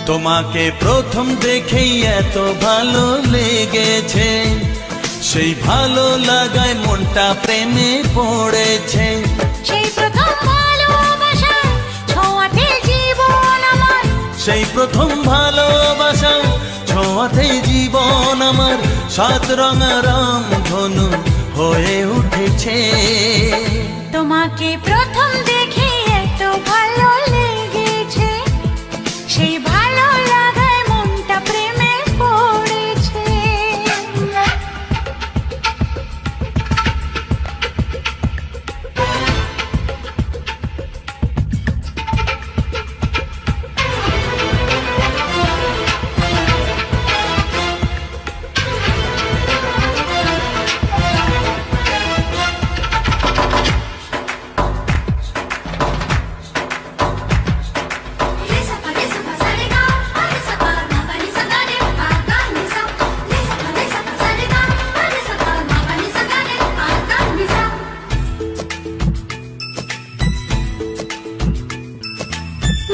তোমাকে প্রথম দেখেই এত ভালো লেগেছে, সেই ভালো লাগায় মনটা প্রেমে পড়েছে। সেই প্রথম ভালোবাসা ছোঁয়াতে জীবন আমার, সেই প্রথম ভালোবাসা ছোঁয়াতে জীবন আমার, সাত রঙা রাম ধনু হয়ে উঠেছে। তোমাকে প্রথম দেখে এত ভালো লেগেছে, সেই ভালো লাগায় মনটা প্রেমে পড়েছে।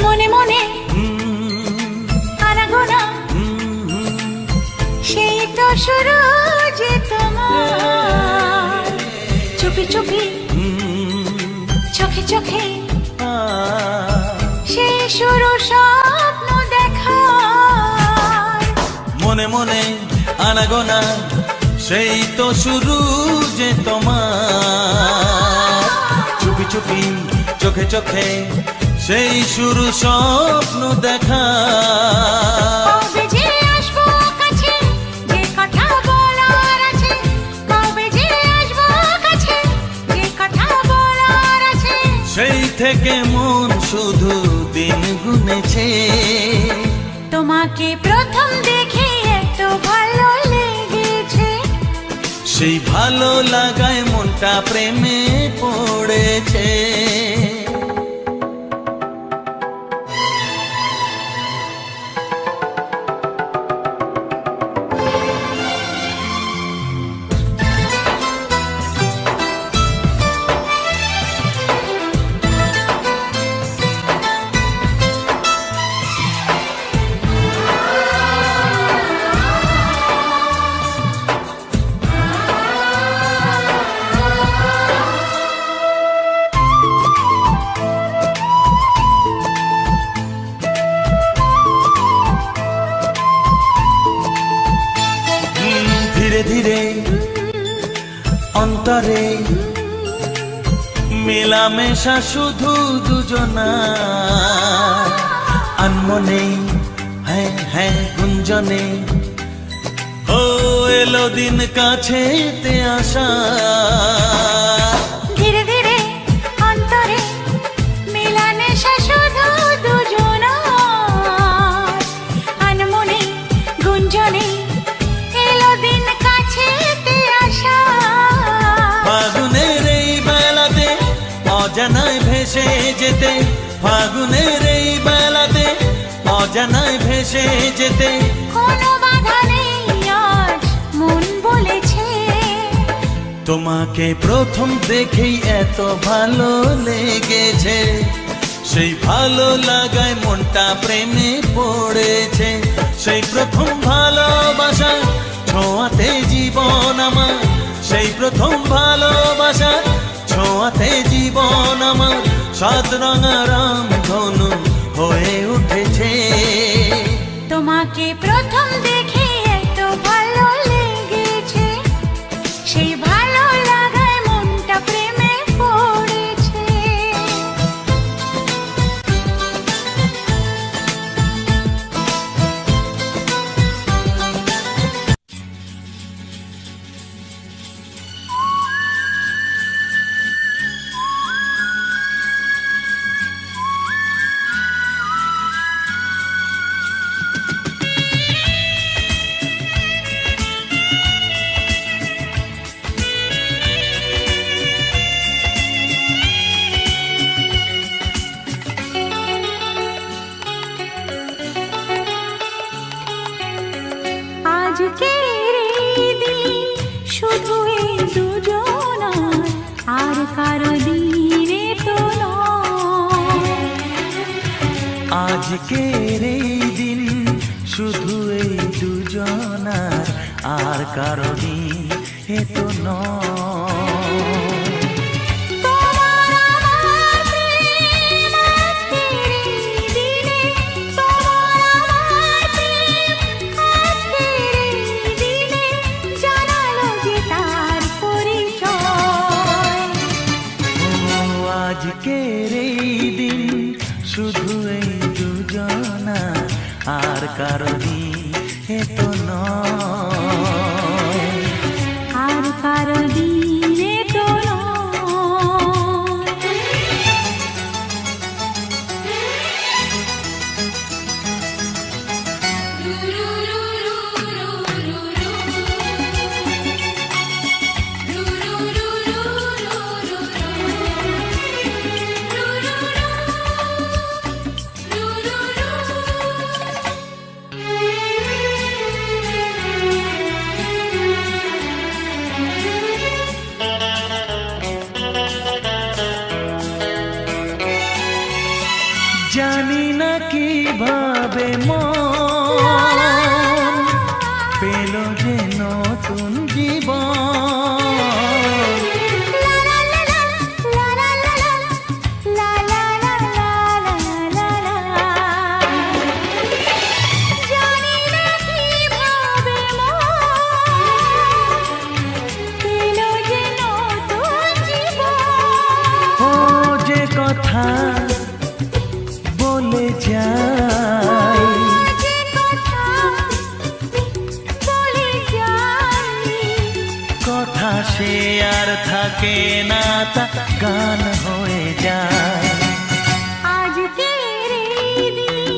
মনে মনে আনাগোনা, সেই তো শুরু যে তোমার, চুপি চুপি চোখে চোখে, সেই শুরু স্বপ্ন দেখার। মনে মনে আনাগোনা, সেই তো শুরু যে তোমার, চুপি চুপি চোখে চোখে, সেই শুরু স্বপ্ন দেখা। কবে যে আসবো কাছে, যে কথা বলার আছে, কবে যে আসবো কাছে, যে কথা বলার আছে, সেই থেকে মন শুধু দিন গুনেছে। তোমাকে প্রথম দেখে এত ভালো লেগেছে, সেই ভালো লাগায় মনটা প্রেমে পড়েছে। ধীরে ধীরে অন্তরে মেলামেশা শুধু দুজনা, আনমনে হ্যাঁ হ্যাঁ গুঞ্জনে, ও এলো দিন কাছেতে আসা। ধীরে ধীরে অন্তরে মেলামেশা শুধু দুজনার, আনমনে গুঞ্জনে, এলো দিন কাছেতে আসা। ফাগুনের এই বেলাতে অজানায় ভেসে যেতে, ফাগুনের এই বেলাতে অজানায় ভেসে যেতে, কোনো বাধা নেই আজ মন বলেছে। তোমাকে প্রথম দেখেই এত ভালো লেগেছে, সেই ভালো লাগায় মনটা প্রেমে পড়েছে। সেই প্রথম ভালোবাসা ছোঁয়াতে জীবন আমার, সেই প্রথম ভালোবাসা ছোঁয়াতে জীবন আমার, সাত রঙা রাম ধনু হয়ে উঠেছে। তোমাকে প্রথম দেখে এত ভালো লেগেছে, সেই ভালো লাগায় মনটা প্রেমে পড়েছে। আজকের এই দিন শুধু এই দুজনার, আর কারো দিনে তো নয়। আজকের এই দিন কারো দিন এ তো নয়। আজকের এই দিন শুধু এই দুজনা, আর কারো দিন এ তো নয়, আর কারো দিন এ তো জানি না কিভাবে মন পেল যে নতুন জীবন। ও যে কথা বলে যাই, কথা সে আর থাকে না, তা গান হয়ে যায়। আজকের এই দিন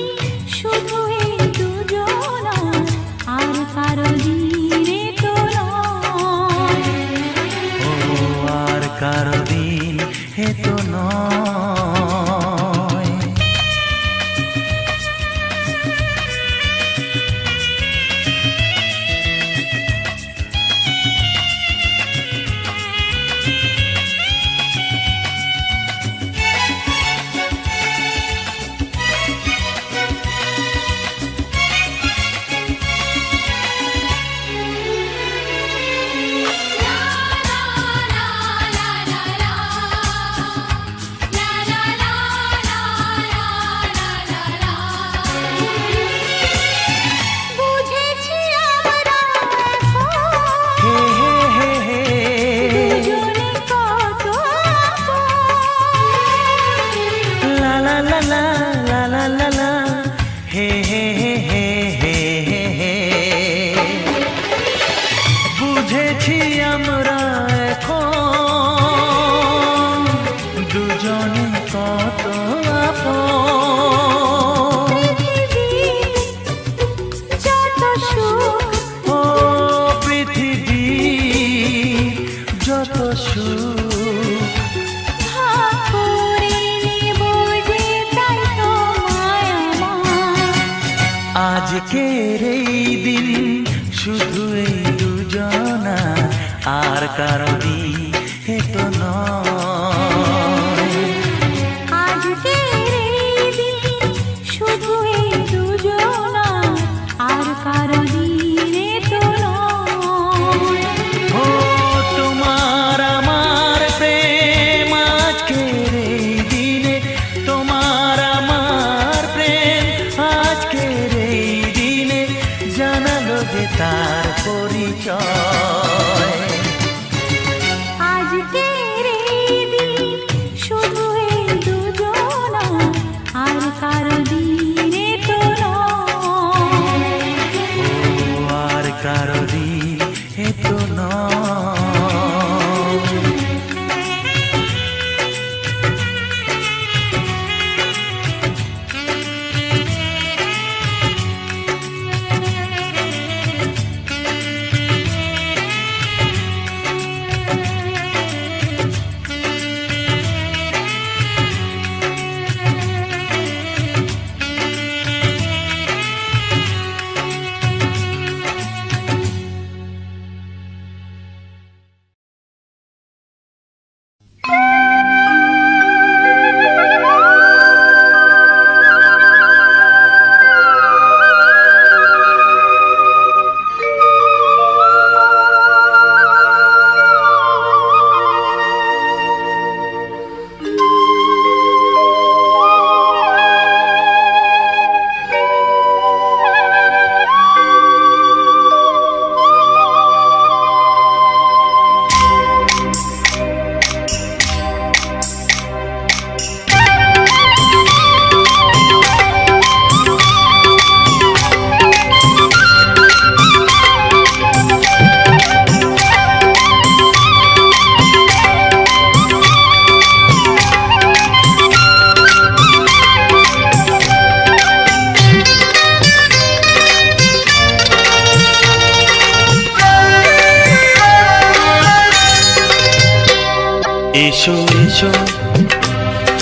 শুধু এই দুজনা, আর কারো দিন এ তো নয়, ও আর কারো দিন এ তো নয়। বুঝেছি আমরা দুজনে কত লা লা লা লা লা লা লা লা, হে হে হে হে হে হে। বুঝেছি আমরা এখন দুজনে কত আপন। যত সুখ ও পৃথিবীর যত সুখ ভাগ করে নেব যে, তাই তো মায়া আমার। আজকের এই দিন শুধু এই দুজনা, আর কারো দিন এ তো নয়। আজকের এই দিন শুধু এই দুজনা, আর কারো দিন এ তো নয়। ও তোমার আমার প্রেম আজকের এই দিনে, তোমার আমার প্রেম আজকের এই দিনে জানালো যে তার পরিচয়।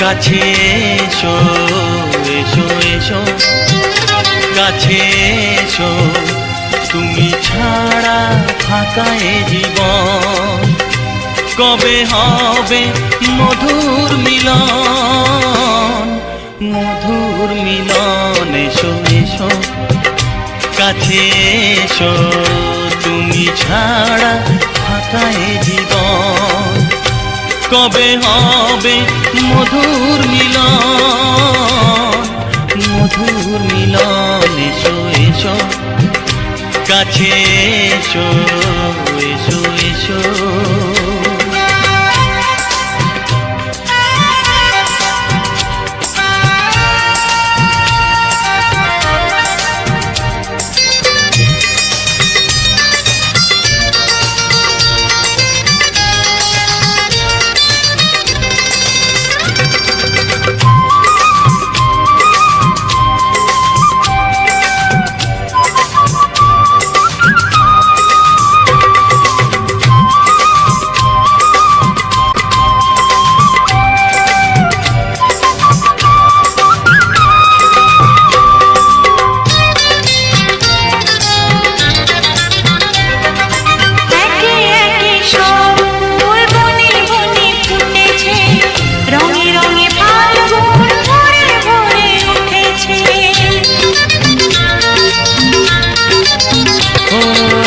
কাছে এসো এসো এসো কাছে এসো তুমি ছাড়া ফাঁকা এ জীবন কবে হবে মধুর মিলন মধুর মিলন এসো এসো কাছে এসো তুমি ছাড়া ফাঁকা এ জীবন কবে হবে মধুর মিলন মধুর মিলন এসো এসো কাছে এসো এসো এসো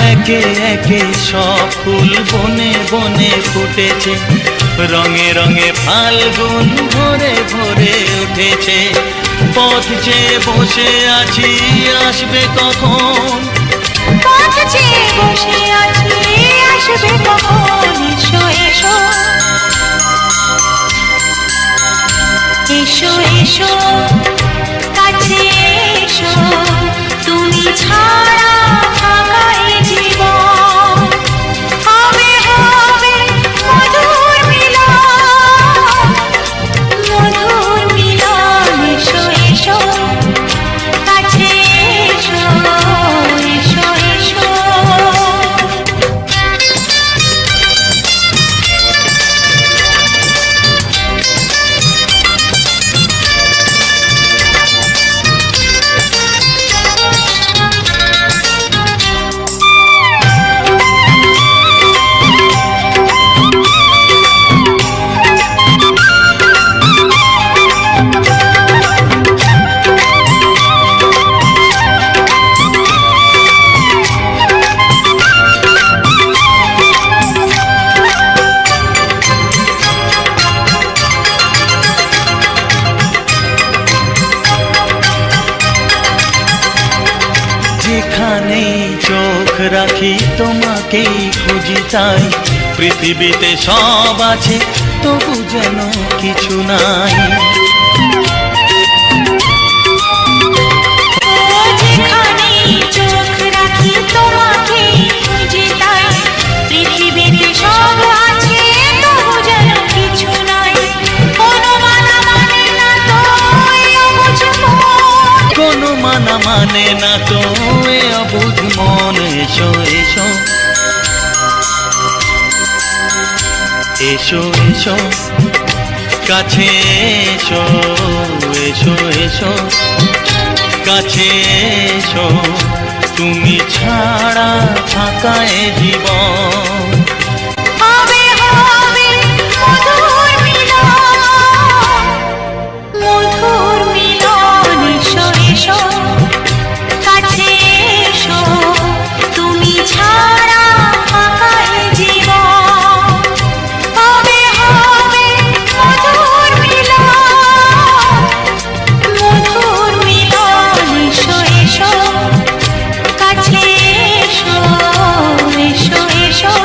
একে একে সব ফুল বনে বনে ফুটেছে রঙে রঙে ফাল্গুন ভরে ভরে উঠেছে পথ চেয়ে বসে আছি আসবে কখন পথ চেয়ে বসে আছি আসবে কখন এসো এসো এসো এসো কাছে এসো তুমি ছাড়া ফাঁকা এ জীবন হবে হবে মধুর মিলন এসো এসো কাছে এসো এসো এসো যেখানেই চোখ রাখি তোমাকেই খুঁজি তাই পৃথিবীতে সব আছে তবু যেন কিছু নাই যেখানেই চোখ রাখি তোমাকেই খুঁজি তাই পৃথিবীতে সব আছে তবু যেন কিছু নাই কোনো মানা মানে না তো এ অবুঝ মন কোনো মানা মানে না তো এ অবুঝ মন এসো এসো এসো এসো কাছে এসো এসো এসো কাছে এসো তুমি ছাড়া ফাঁকা এ জীবন হবে হবে মধুর মিলন এসো এসো কাছে এসো তুমি ছাড়া ফাঁকা এ জীবন হবে হবে মধুর মিলন এসো এসো কাছে এসো এসো এসো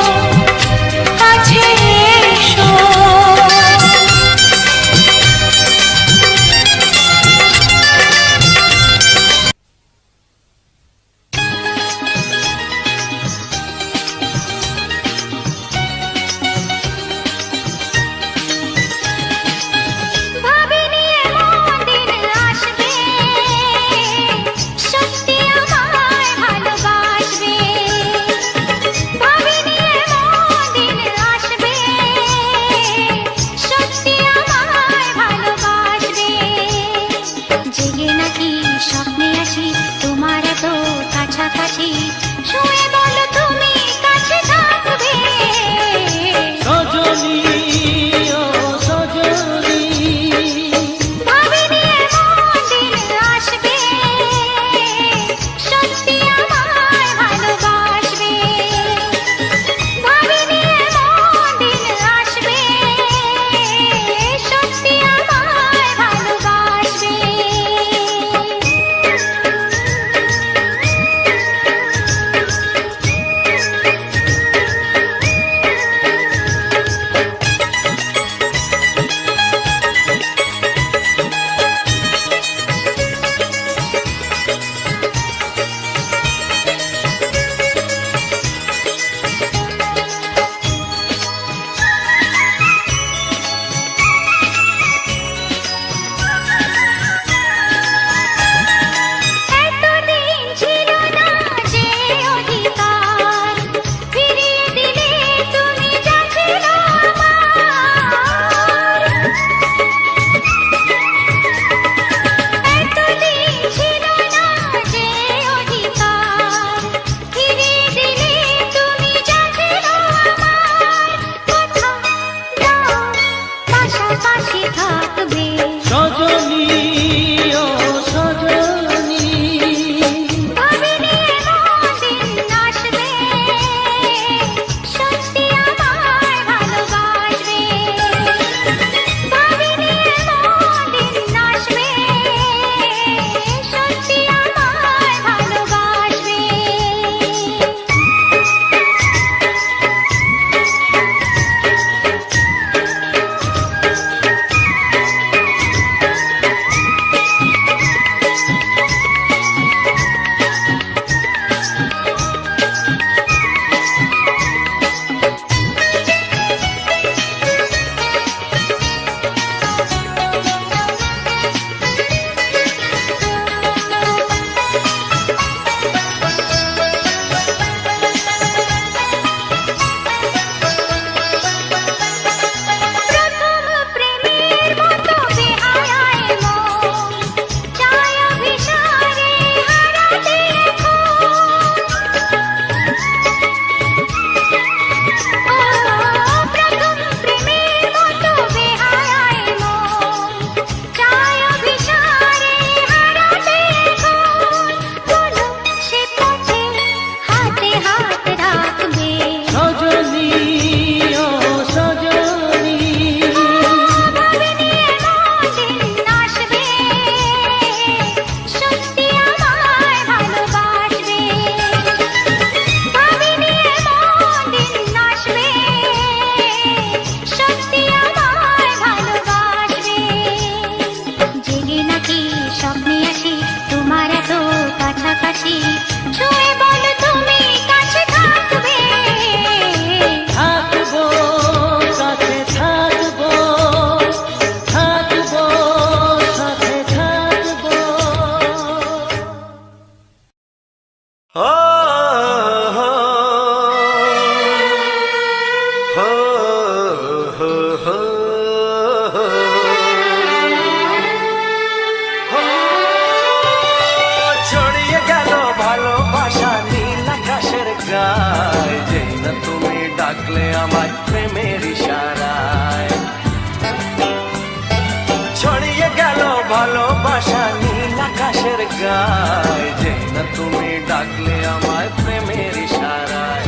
ছড়িয়ে গেল ভালোবাসা নীল আকাশের গায়ে, যে না তুমি ডাকলে আমায় প্রেমের ইশারায়।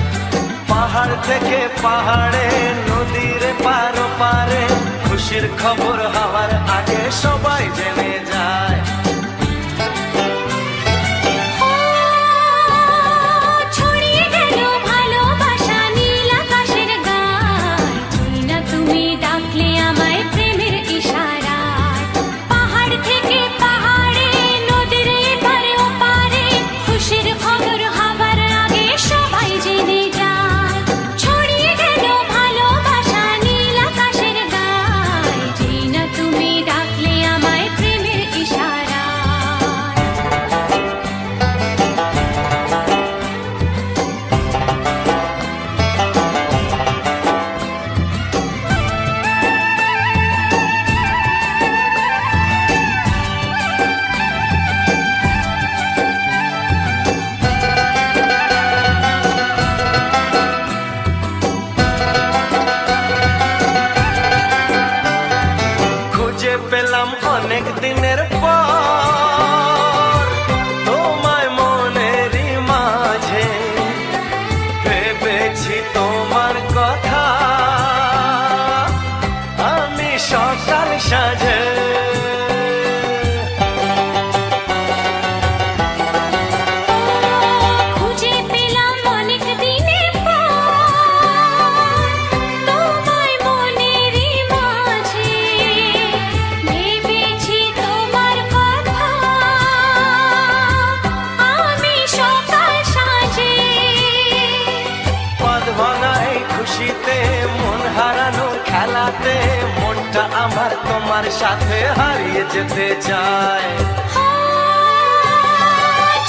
পাহাড় থেকে পাহাড়ে, নদীর পার পারে, খুশির খবর হওয়ার আগে সবাই জেনে যায়। ছড়িয়ে গেল ভালোবাসা নীল আকাশের গায়ে, যে না তুমি ডাকলে আমায় প্রেমের ইশারায়। পাহাড় থেকে পাহাড়ে, নদীর এপারে ওপারে, খুশির খবর হবার আগে সবাই জেনে যায়। ছড়িয়ে গেল ভালোবাসা নীল আকাশের গায়ে, যে না তুমি ডাকলে আমায় প্রেমের ইশারায়। খুঁজে পেলাম অনেক দিনের পর তোমায় মনেরই মাঝে, ভেবেছি তোমার কথা আমি সকাল সাজে। খুঁজে পেলাম অনেক দিনের পর তোমায় মনেরই মাঝে, ভেবেছি তোমার কথা আমি সকাল সাজে। পদ ভাঙা এই খুশিতে, মন হারানো খেলাতে, মনটা আমার তোমার সাথে হারিয়ে যেতে চায়।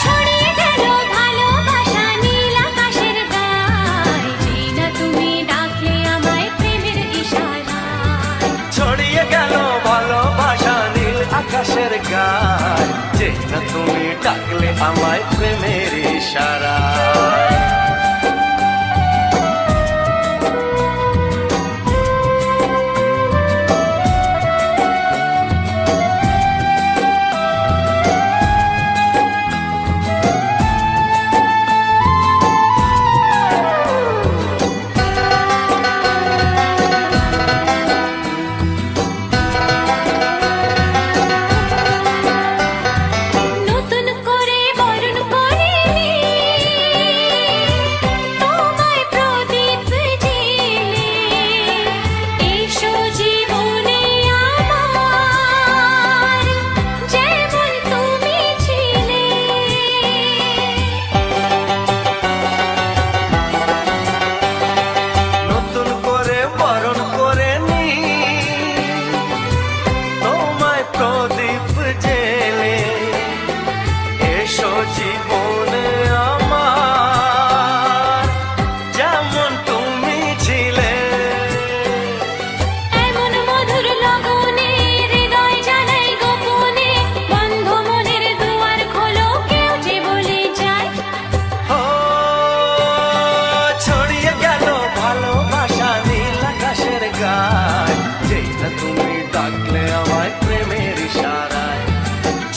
ছড়িয়ে গেল ভালোবাসা নীল আকাশের গায়ে, যে না তুমি ডাকলে আমায় প্রেমের ইশারায়। ছড়িয়ে গেল ভালোবাসা নীল আকাশের গায়ে, যে না তুমি ডাকলে আমায় প্রেমের ইশারায়। নতুন করে বরণ করে তোমায় প্রদীপ জেলে, এসো জীবনে আমার যেমন তুমি ছিলে। নতুন করে বরণ করে নি তোমায় প্রদীপ জেলে, এসো জীবনে আমার যেমন তুমি ছিলে। এমন মধুর লগনে হৃদয় জানাই গোপনে, বন্ধ মনের দুয়ার খোলো কেউ যে বলে যায়। ও ছড়িয়ে গেল ভালোবাসা নীল আকাশের গায়ে, যে না তুমি ডাকলে আমায় প্রেমের ইশারায়।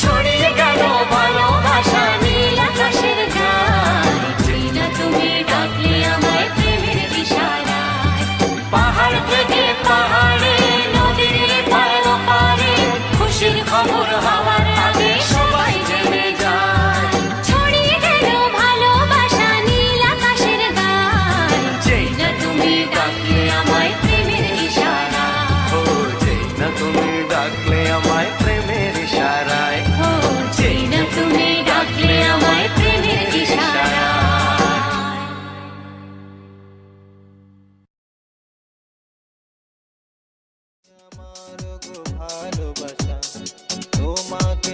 ছড়িয়ে গেল ভালোবাসা নীল আকাশের গায়ে, যে না তুমি ডাকলে আমায় প্রেমের ইশারায়। পাহাড় থেকে পাহাড়ে, নদীর পার পারে, খুশির খবর হওয়ার আগে সবাই জেনে যায়। ছড়িয়ে গেল ভালোবাসা নীল আকাশের গায়ে, যে না তুমি ডাকলে আমায় প্রেমের ইশারায়। ও যে না তুমি ডাকলে আমায় প্রেমের ইশারায়। ও যে না তুমি ডাকলে আমায় প্রেমের ইশারায়। আমার গো ভালোবাসা তোমাকে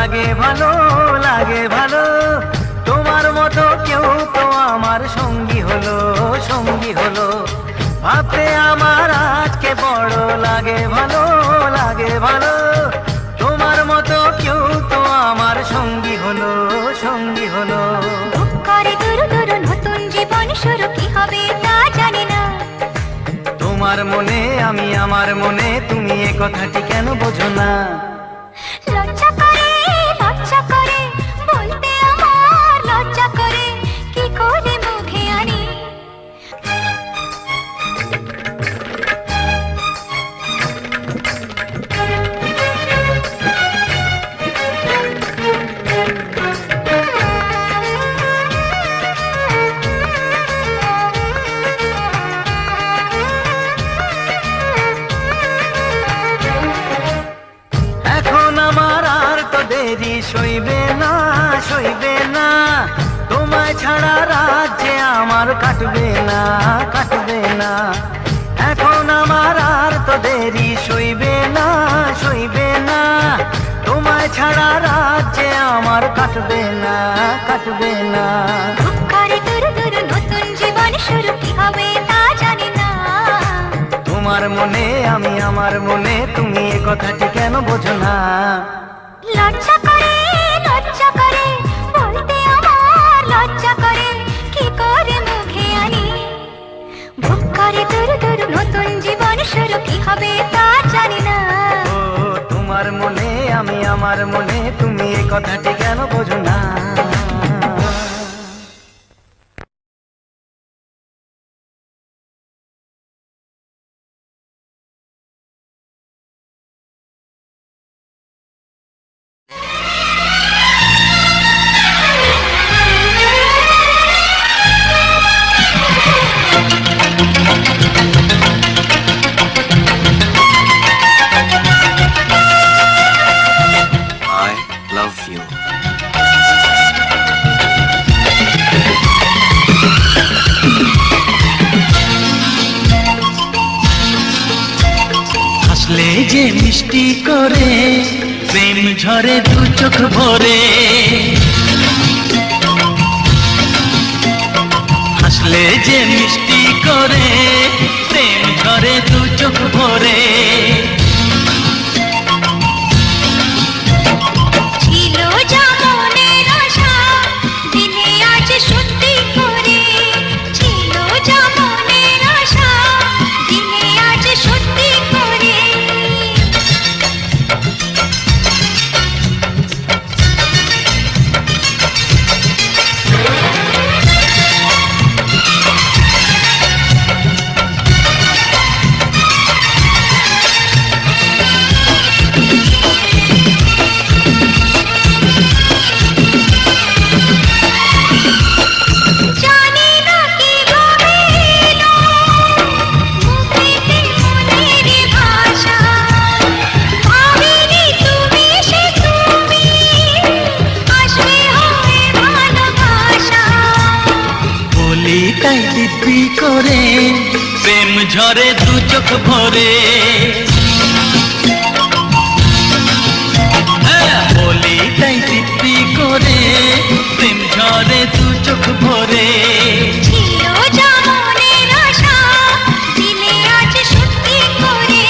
লাগে ভালো, লাগে ভালো। তোমার মতো কেউ তো আমার সঙ্গী হলো, সঙ্গী হলো। ভাবতে আমার আজকে বড় লাগে ভালো, লাগে ভালো। তোমার মতো কেউ তো আমার সঙ্গী হলো, সঙ্গী হলো। বুক করে দুরু দুরু নতুন জীবন শুরু, কি হবে তা জানি না। তোমার মনে আমি, আমার মনে তুমি, এ কথাটি কেন বোঝো না? লজ্জা করে বলতে আমার লজ্জা করে, কি করে মুখে আনি। এখন আমার আর তো দেরি সইবে না, সইবে না। তোমায় ছাড়া রাত যে আমার কাটবে না, কাটবে না। এখন আমার আর তো দেরি সইবে না, সইবে না। তোমায় ছাড়া রাত যে আমার কাটবে না, কাটবে না। বুক করে দুরু দুরু নতুন জীবন শুরু, কি হবে তা জানি না। তোমার মনে আমি, আমার মনে তুমি, এ কথাটি কেন বোঝো না? লজ্জা করে বলতে আমার লজ্জা করে, কি করে মুখে আনি। বুক করে দুরু দুরু নতুন জীবন শুরু, কি হবে তা জানি না। ও তোমার মনে আমি, আমার মনে তুমি, এ কথাটি কেন বোঝো না? I love you. হাসলে যে মিষ্টি করে, প্রেম ঝরে দু চোখ ভরে। হাসলে যে মিষ্টি করে, প্রেম ঝরে দু চোখ ভরে। ছিল যা মনের আশা, দিনে আজ সত্যি করে। ছিল যা মনের আশা, দিনে আজ সত্যি করে। জানি না কিভাবে এলো মুখেতে মনের ভাষা। ভাবিনি তুমি সে তুমি আসবে হয়ে ভালোবাসা। বলি তাই দিব্যি করে, প্রেম ঝরে দু চোখ ভরে। হ্যাঁ, বলি তাই দিব্যি করে, প্রেম ঝরে দু চোখ ভরে। ছিল যা মনের আশা, দিনে আজ সত্যি করে।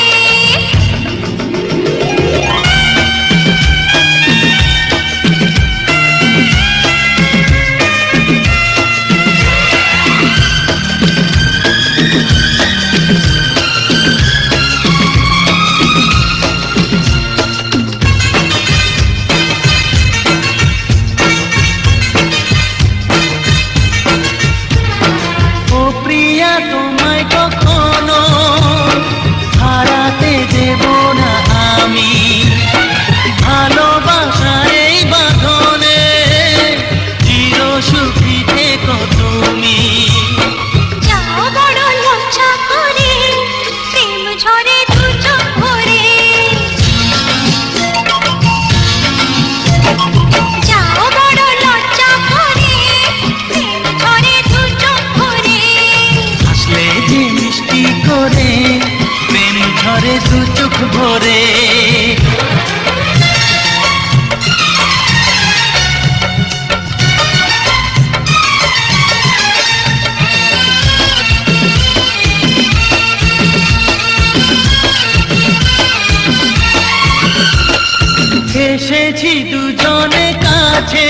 দুজনে কাছে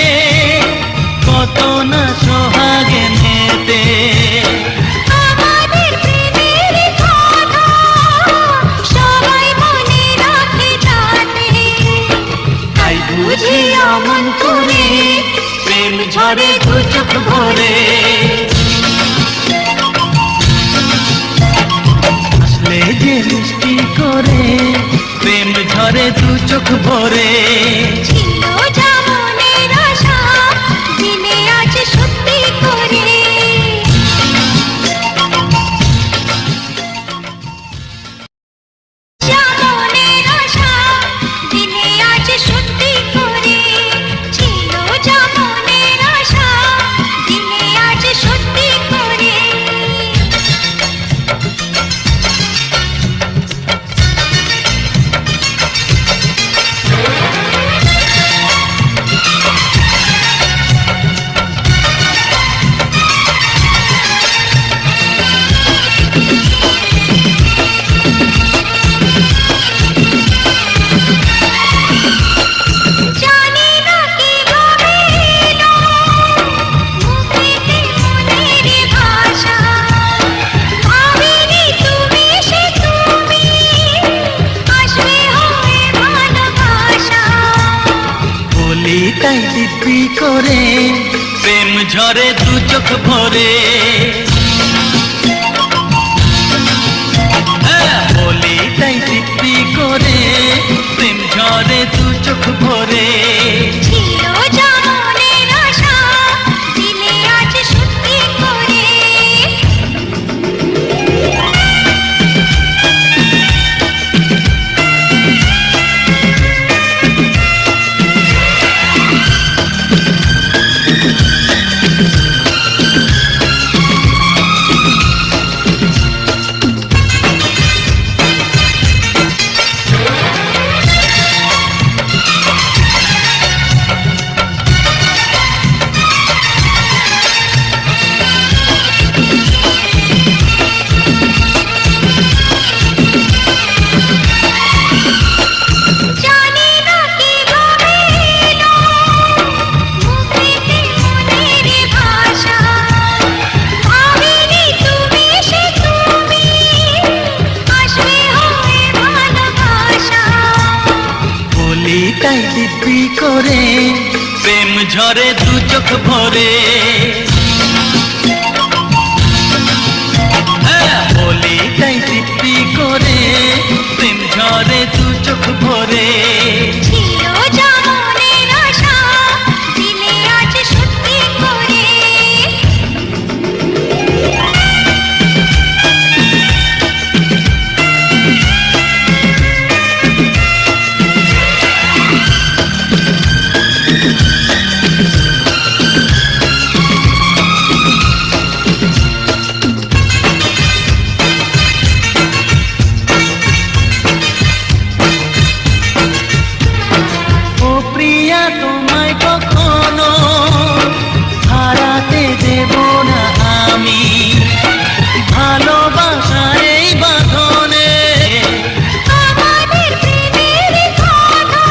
কত না সোহাগে নেতে আমাদের প্রেমের কথা সবাই মনে রাখে যাতে তাই বুঝি অমন করে প্রেম ঝরে দু চোখ ভরে আসলে যে মিষ্টি করে প্রেম ঝরে দু চোখ ভরে ছিল যা মনের আশা দিনে আজ সত্যি করে যা মনের আশা দিনে আজ সত্যি করে ছিল যা মনের আশা দিনে আজ সত্যি করে জানি না কিভাবে এলো মুখেতে মনের ভাষা ভাবিনি তুমি সে তুমি আসবে হয়ে ভালোবাসা বলি তাই দিব্যি করে প্রেম ঝরে দু চোখ ভরে হ্যাঁ, বলি তাই দিব্যি করে প্রেম ঝরে দু চোখ ভরে ছিল যা মনের আশা দিনে আজ সত্যি করে জানি না কিভাবে এলো মুখেতে মনের ভাষা ভাবিনি তুমি সে তুমি আসবে হয়ে ভালোবাসা বলি তাই দিব্যি করে প্রেম ঝরে দু চোখ ভরে হ্যাঁ, বলি তাই দিব্যি করে প্রেম ঝরে দু চোখ ভরে ছিল যা মনের আশা দিনে আজ সত্যি করে ও প্রিয়া তোমায় কখনো হারাতে দেব না আমি ভালোবাসার এই বাঁধনে আমাদের প্রেমের কথা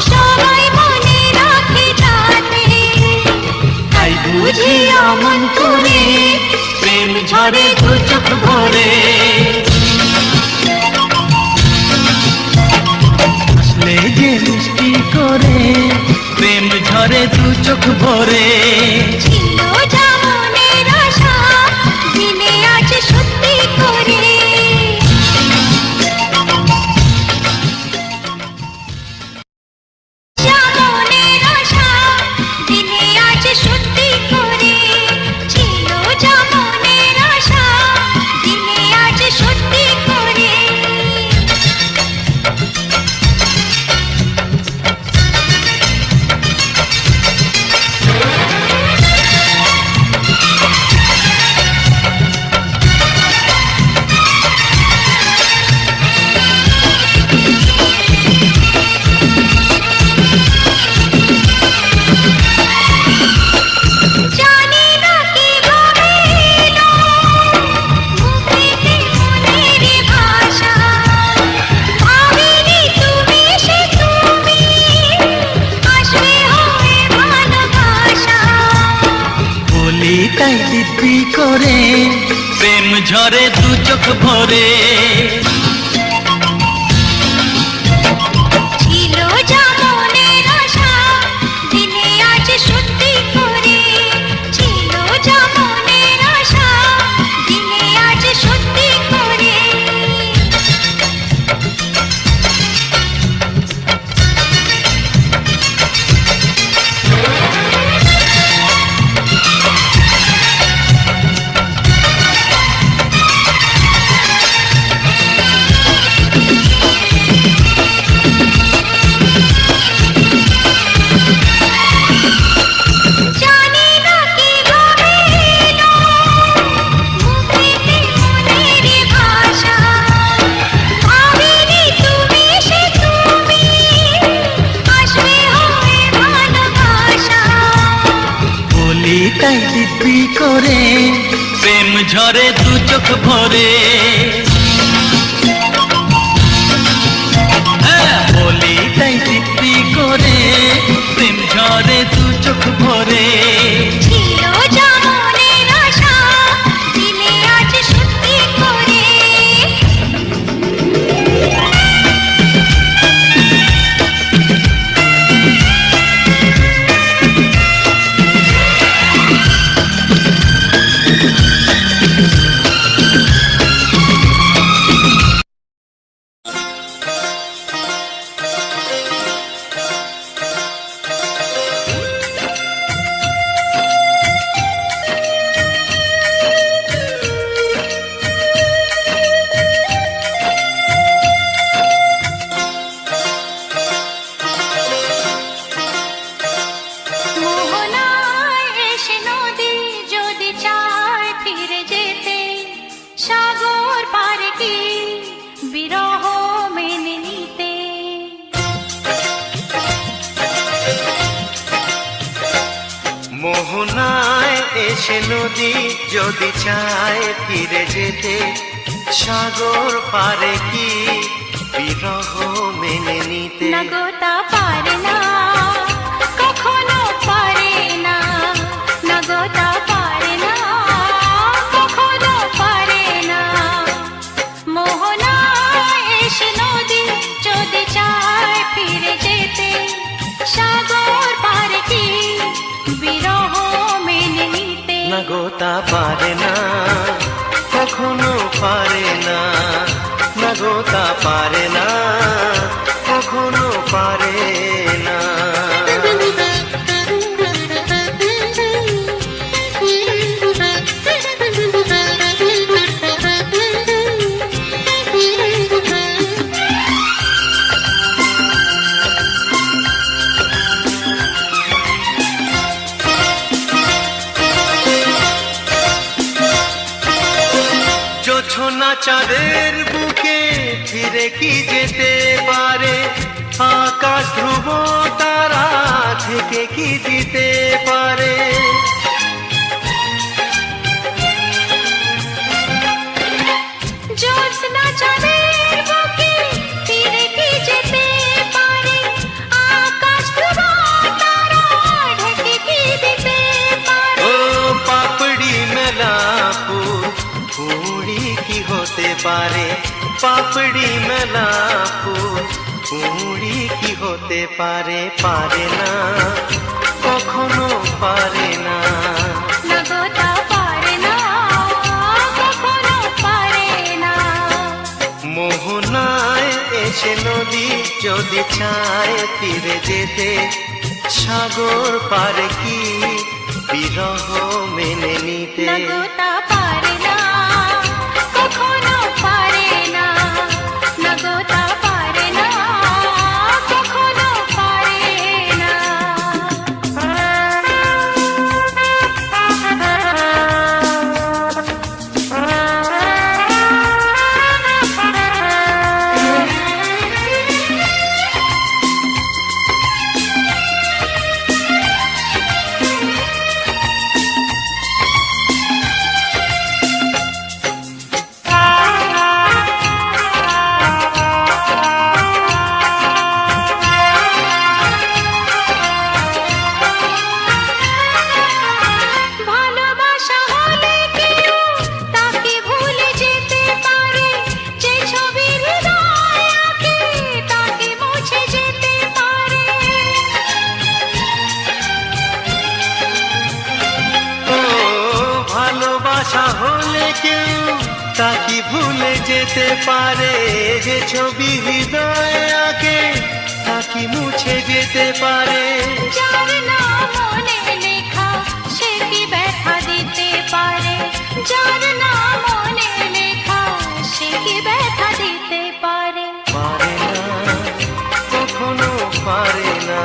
সবাই মনে রাখে যাতে তাই বুঝি অমন করে প্রেম ঝরে দু চোখ ভরে আসলে যে মিষ্টি করে প্রেম ঝরে দু চোখ ভরে ছিল যা মনের আশা দিনে আজ সত্যি করে যা মনের আশা দিনে আজ সত্যি করে ছিল যা মনের আশা দিনে আজ সত্যি করে করে প্রেম ঝরে দু চোখ ভরে। ছিল যা মনের আশা দিনে আজ সত্যি করে, ছিল যা মনের আশা দিনে আজ সত্যি করে। জানি না কিভাবে এলো মুখেতে মনের ভাষা, ভাবিনি তুমি সে তুমি আসবে হয়ে ভালোবাসা। বলি তাই দিব্যি করে প্রেম ঝরে দু চোখ ভরে। হ্যাঁ, বলি তাই দিব্যি করে প্রেম ঝরে দু চোখ ভরে। ছিল যা মনের আশা দিনে আজ সত্যি করে। মোহনায় এসে নদী যদি চায় ফিরে যেতে, সাগর পারে কি বিরহ মেনে নিতে। মোহনায় এসে নদী যদি চায় ফিরে যেতে, সাগর পারে কি বিরহ মেনে নিতে। না গো তা পারে না, কখনো পারে না। না গো তা পারে না, কখনো পারে না। মোহনায় এসে নদী যদি চায় ফিরে যেতে, সাগর পারে কি বিরহ মেনে নিতে। না গো তা পারে না, কখনো পারে না। না গো তা পারে না, কখনো পারে না। জোছনা চাঁদের বুকে ফিরে কি যেতে পারে, আকাশ ধ্রুব তারা থেকে কি দিতে পারে। জ্যোৎস্না চাঁদের বুকে ফিরে কি যেতে পারে, আকাশ ধ্রুব তারা ঢেকে কি দিতে পারে। ও পাপড়ি মেলা ফুল কুড়ি কি হতে পারে, পাপড়ি মেলা ফুল কুড়ি কি হতে পারে। পারে না, কখনো পারে না। না গো তা পারে না, কখনো পারে না। মোহনায় এসে নদী যদি চায় ফিরে যেতে, সাগর পারে কি বিরহ মেনে নিতে। না গো তা পারে না, কখনো পারে না। না গো তা পারে না, কখনো পারে না। ভুলে যেতে পারে যে ছবি হৃদয়ে আঁকে তা কি মুছে যেতে পারে যার নাম মনে লেখা সে কি ব্যথা দিতে পারে যার নাম মনে লেখা সে কি ব্যথা দিতে পারে পারে না কখনো পারে না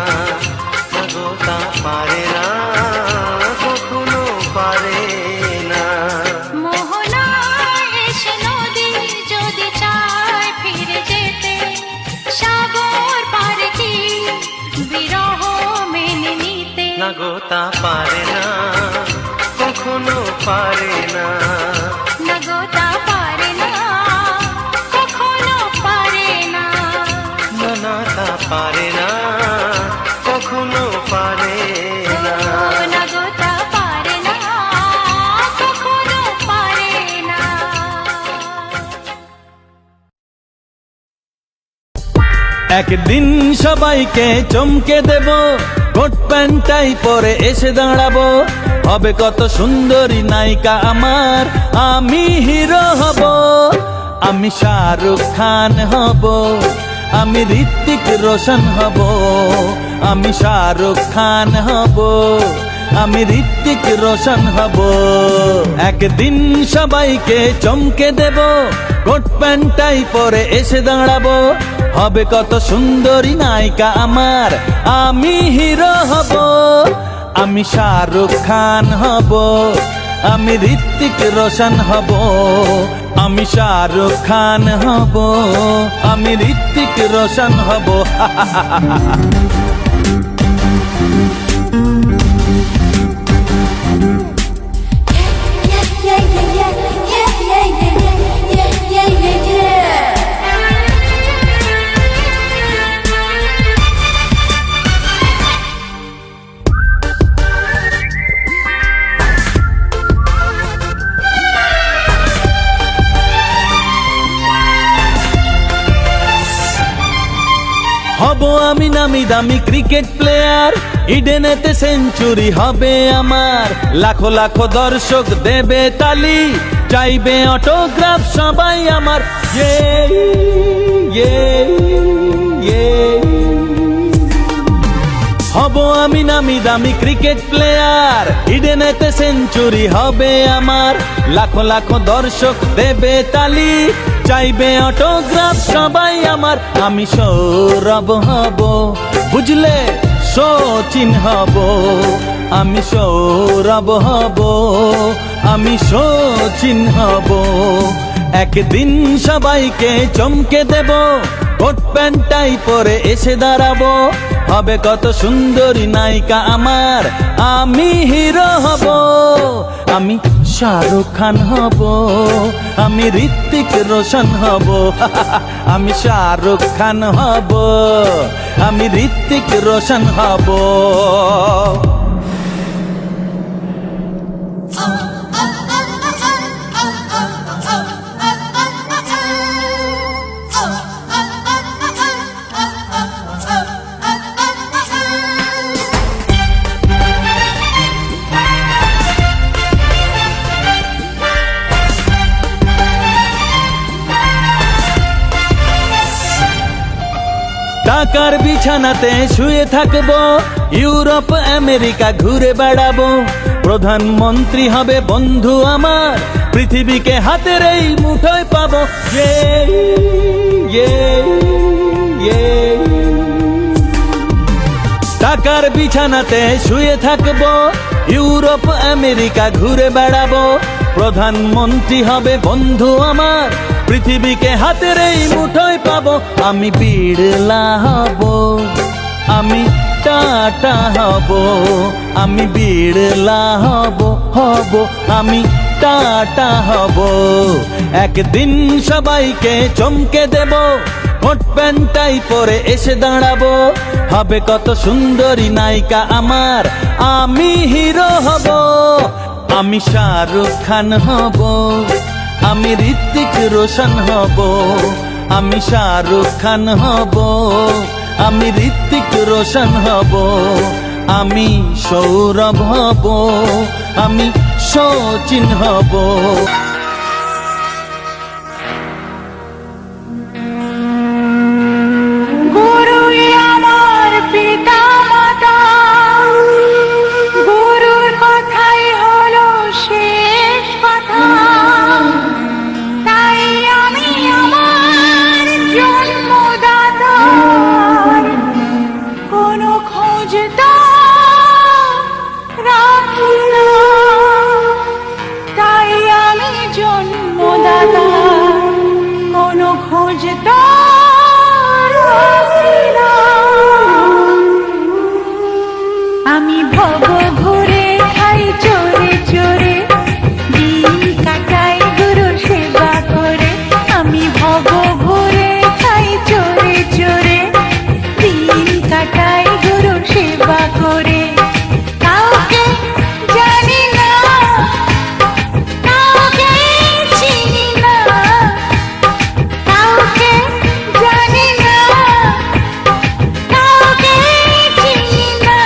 গো তা পারে না কখনো পারে না মোহনায় এসে নদী যদি চায় ফিরে যেতে সাগর পারে কি বিরহ মেনে নিতে না গো তা পারে না কখনো পারে না নগতা পারে না কখনো পারে না না না তা পারে না কখনো পারে না নগতা পারে না কখনো পারে না একদিন সবাইকে চমকে দেব কোট প্যান্টাই পরে এসে দাঁড়াবো হবে কত সুন্দরী নায়িকা আমার আমি হিরো হব আমি শাহরুখ খান হব আমি ঋত্বিক রোশন হব আমি শাহরুখ খান হব আমি ঋত্বিক রোশন হব একদিন সবাইকে চমকে দেব কোট প্যান্টাই পরে এসে দাঁড়াবো হবে কত সুন্দরী নায়িকা আমার আমি হিরো হব আমি শাহরুখ খান হব আমি ঋত্বিক রোশন হব আমি শাহরুখ খান হব আমি ঋত্বিক রোশন হব হব আমি নামি দামি ক্রিকেট প্লেয়ার ইডেনেতে সেঞ্চুরি হবে আমার লাখো লাখো দর্শক দেবে তালি চাইবে অটোগ্রাফ সবাই আমার হব আমি নামি দামি ক্রিকেট প্লেয়ার ইডেনেতে সেঞ্চুরি হবে আমার লাখো লাখো দর্শক দেবে তালি চাইবে অটোগ্রাফ সবাই আমার আমি সৌরভ হব বুঝলে সচিন হব আমি সৌরভ হব আমি সচিন হব একদিন সবাইকে চমকে দেব কোট প্যান্টাই পরে এসে দাঁড়াবো হবে কত সুন্দরী নায়িকা আমার আমি হিরো হব আমি শাহরুখ খান হব আমি ঋত্বিক রোশন হব আমি শাহরুখ খান হব আমি ঋত্বিক রোশন হব টাকার বিছানাতে শুয়ে থাকবো ইউরোপ আমেরিকা ঘুরে বেড়াবো প্রধানমন্ত্রী হবে বন্ধু আমার পৃথিবীকে হাতের এই মুঠোয় পাবো টাকার বিছানাতে শুয়ে থাকবো ইউরোপ আমেরিকা ঘুরে বেড়াবো প্রধানমন্ত্রী হবে বন্ধু আমার পৃথিবীকে হাতের এই মুঠোয় পাবো আমি বিড়লা হব আমি টাটা হব আমি বিড়লা হব আমি টাটা হব একদিন সবাইকে চমকে দেব কোট প্যান্টাই পরে এসে দাঁড়াবো হবে কত সুন্দরী নায়িকা আমার আমি হিরো হব আমি শাহরুখ খান হব আমি ঋত্বিক রোশন হব আমি শাহরুখ খান হব আমি ঋত্বিক রোশন হব আমি সৌরভ হব আমি সচিন হব আমি ভব ঘুরে খাই চোরে চোরে দিন কাটাই গুরুর সেবা করে আমি ভব ঘুরে খাই চোরে চোরে দিন কাটাই গুরুর সেবা করে কাউকে জানি না কাউকে চিনি না কাউকে জানি না কাউকে চিনি না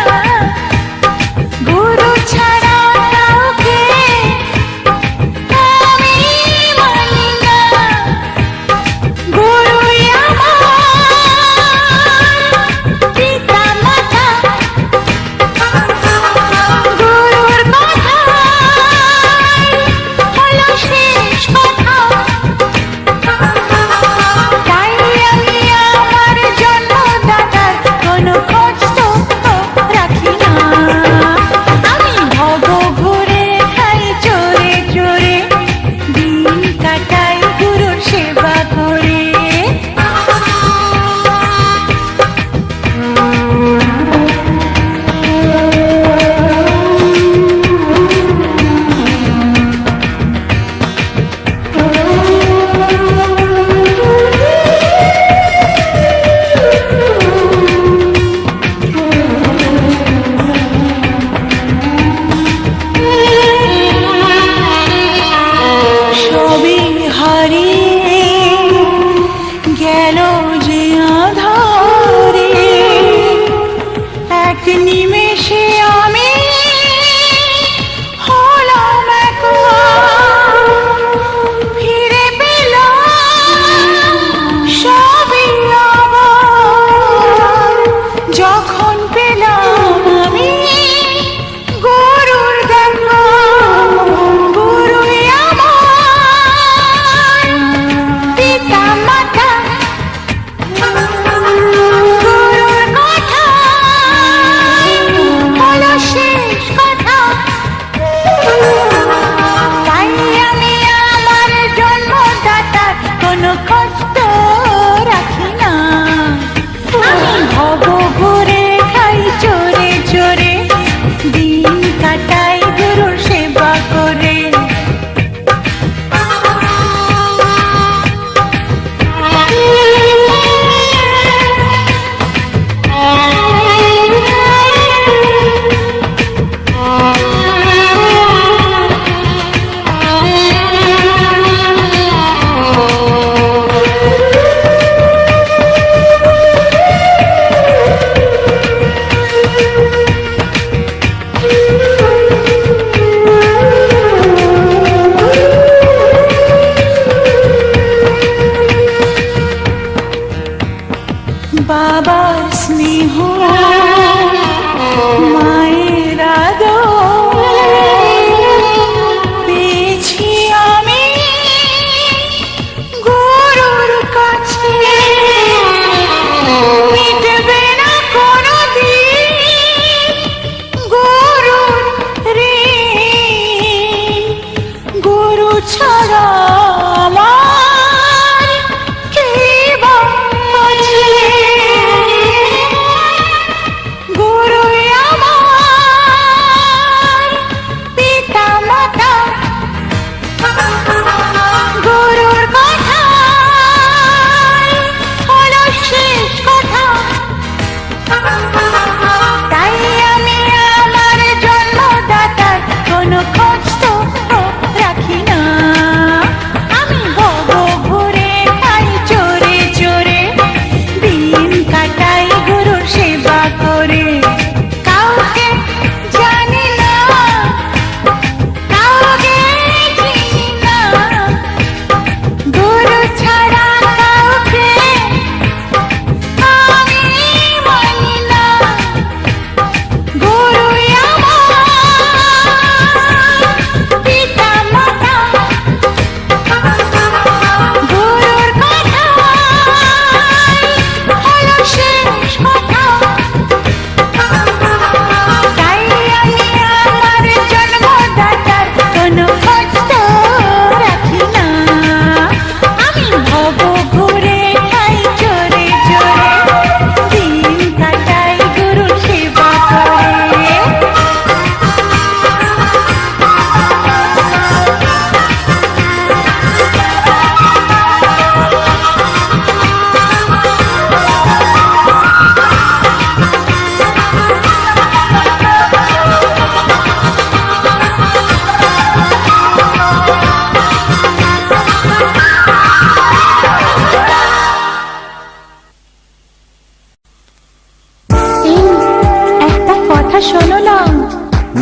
কথা শোনো না।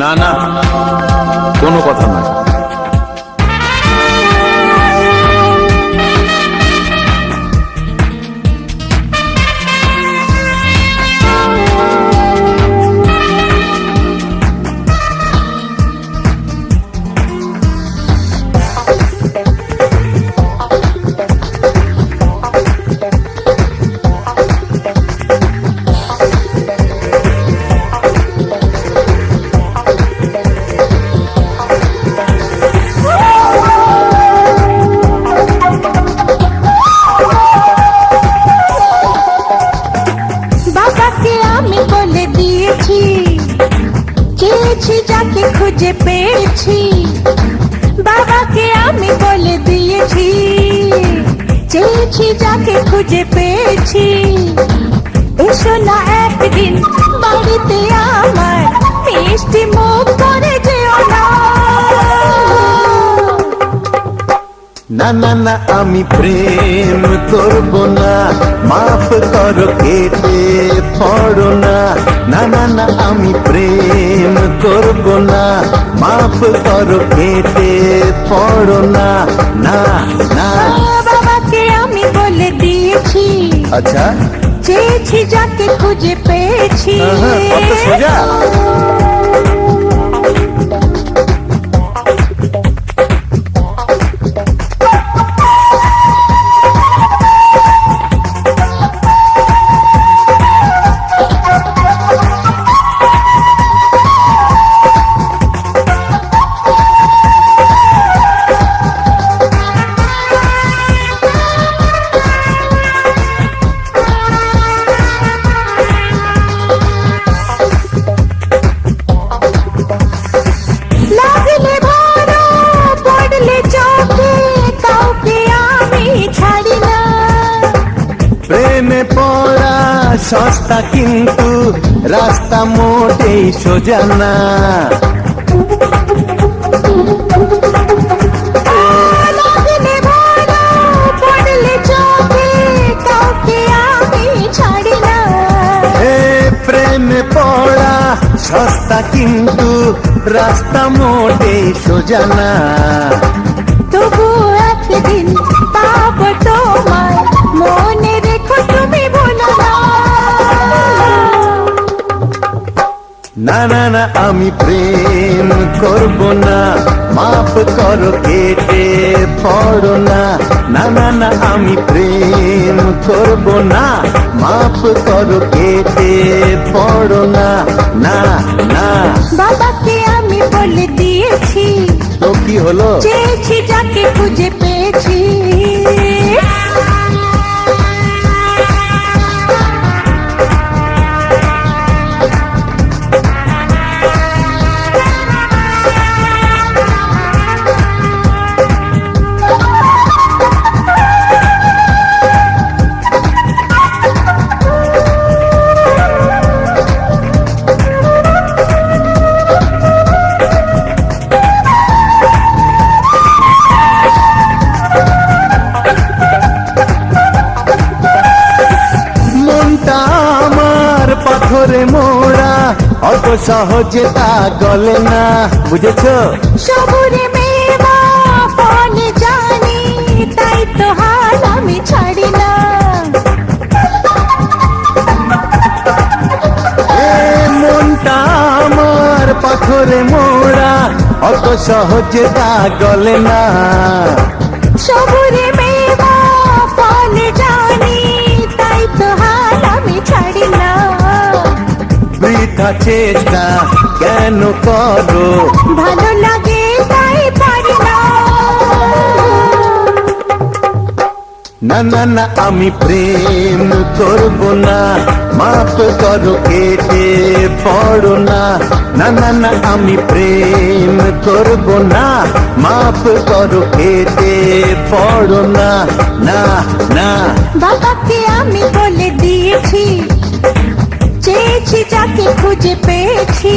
না না, কোনো কথা নয়। বাবাকে আমি বলে দিয়েছি, চেয়েছি যাকে খুঁজে পেয়েছি। বাবাকে আমি বলে দিয়েছি, চেয়েছি যাকে খুঁজে পেয়েছি। এসো না একদিন বাড়িতে আমার, মিষ্টি মুখ করে যেও না। না না না, আমি প্রেম করব না, মাফ করো কেটে পড়ো না। না না না, আমি প্রেম করব না, মাফ করো কেটে পড়ো না। না না। বাবাকে আমি বলে দিয়েছি, আচ্ছা, চেয়েছি যাকে খুঁজে পেয়েছি। কত সোজা। লাগলে ভালো, পড়লে চোখে, কাউকে আমি ছাড়ি না। প্রেমে পড়া সস্তা কিন্তু রাস্তা মোটেই সোজা না। লাগলে ভালো, পড়লে চোখে, কাউকে আমি ছাড়ি না। এ প্রেমে পড়া সস্তা কিন্তু রাস্তা মোটেই সোজা না। তবু একদিন পাবো তোমায়, মনে রেখো তুমি ভুলো না। না না না, আমি প্রেম করব না, মাফ করো কেটে পড়ো না। না না না, আমি প্রেম করব না, মাফ করো কেটে পড়ো না। না না। বাবাকে আমি বলে দিয়েছি, তো কি হলো? চেয়েছি যাকে খুঁজে পেয়েছি। মনটা আমার পাথরে মোড়া, অত সহজে তা গলে না, বুঝেছো? সবুরে মেবা ফলে জানি, তাই তো হাল আমি ছাড়ি না। এ মনটা আমার পাথরে মোড়া, অত সহজে তা গলে না। সবুরে মেবা ফলে জানি, তাই তো হাল আমি ছাড়ি না। বৃথা চেষ্টা কেন করো? ভালো লাগে তাই পারি না। না না না, আমি প্রেম করব না, মাফ করো কেটে পড়ো না। না না না, আমি প্রেম করব না, মাফ করো কেটে পড়ো না। না না। বাবাকে আমি বলে দিয়েছি, চেয়েছি যাকে খুঁজে পেয়েছি।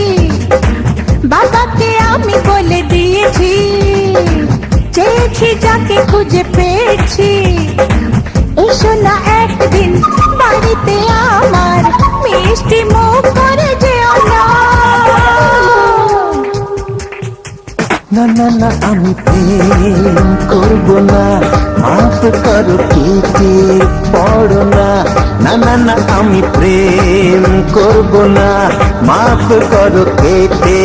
বাবাকে আমি বলে দিয়েছি, চেয়েছি যাকে খুঁজে পেয়েছি। এসো না একদিন বাড়িতে আমার, মিষ্টি মুখ করে যেও না। না না না আমি প্রেম করব না, মাফ করো কেটে পড়ো না। না না না আমি প্রেম করব না, মাফ করো কেটে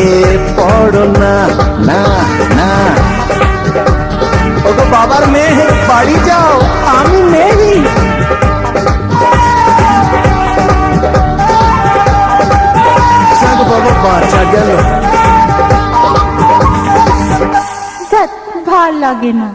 পড়ো না। না না ওগো বাবার মেয়ে বাড়ি যাও, আমি নেই। বাবা বাচ্চা গেল। ধ্যাৎ, ভাল লাগে না।